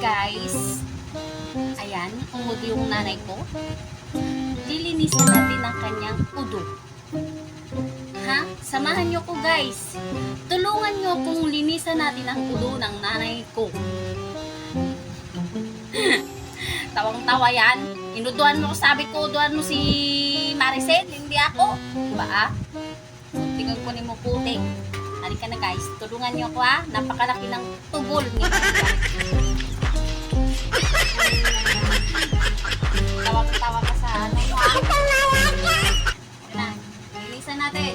guys, ayan, umudo yung nanay ko. Lilinisan natin ang kanyang udo. Ha? Samahan nyo ko guys. Tulungan nyo kung linisan natin ang udo ng nanay ko. Tawang-tawa yan. Inuduan mo, sabi ko, uduan mo si Maricel, hindi ako. Diba? Tingnan ko ni mo puting. Halika na guys, tulungan nyo ako ha. Napakalaki ng tubol ni Maria. Tawa-tawa ka sa ano mo ha. Yan na, linisan natin.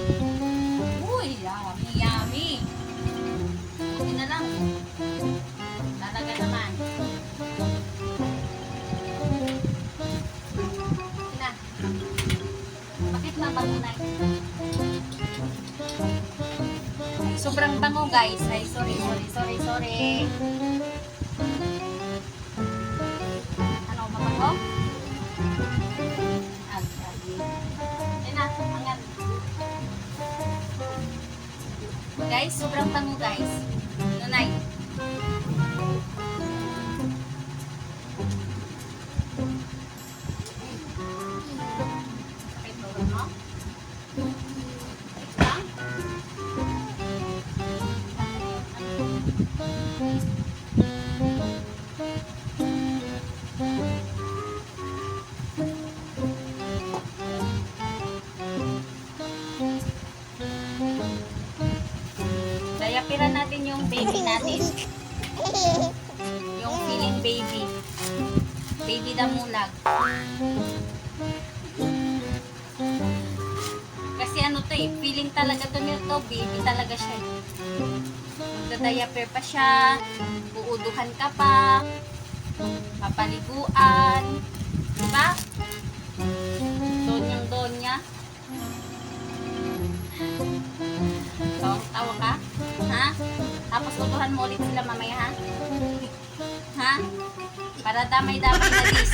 Uy, yummy, yummy. Buti na lang. Talaga naman. Yan na. Bakit na bangunay? Sobrang bango guys. Ay, sorry. Ano, mabango? Yan na, angan. Guys, sobrang bango guys. Nunay. Sakit ba mo? Dayapiran natin yung baby natin. Yung feeling baby. Baby damulag. Kasi ano to eh, feeling talaga to nito, baby talaga siya. Magdadayapir pa siya, uuduhan ka pa, papaliguan, diba? Donyang-donya. Tawa ka? Ha? Tapos utuhan mo ulit sila mamaya, ha? Ha? Para damay-damay na dis.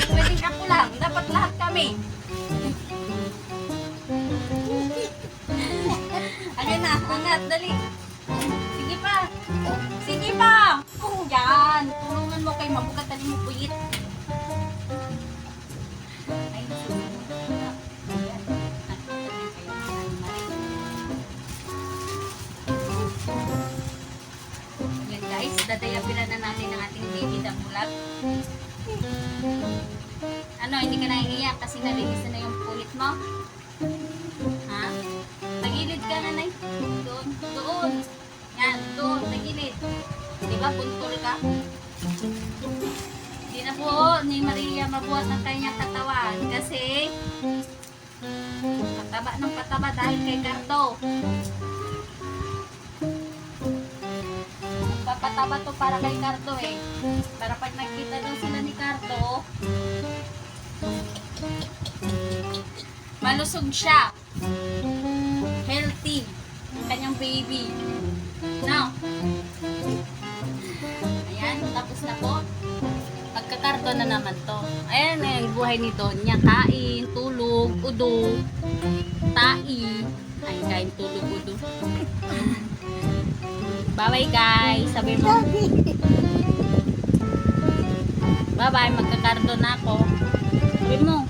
Pwedeng ako lang. Dapat lahat kami. Ayun na, angat, dali. Sige pa. Sige pa. Oh, yan. Tulungan mo kay mabugatan mo puyit. Ay, yan guys, dadayapiran na natin ang ating baby damulag. Ano, hindi ka naiiyak kasi nalinis na yung pulit mo? Ha? Tagilid ka na, Nay. Doon. Yan, doon, tagilid. Diba, puntol ka? Hindi na po ni Maria mabuhat ng kanyang katawan kasi pataba ng pataba dahil kay Cardo. Papataba to para kay Cardo eh. Para pag nakita daw sila ni Cardo, malusog siya. Healthy. Ang kanyang baby. Now, ayan, tapos na po. Pagkakarto na naman to. Ayan, yung buhay ni Donya. Kain, tulog, udo, tai. Ay, kain, tulog, udo. Bye-bye guys. Sabi mo. Bye-bye, magkakarto na ako. Sabi mo.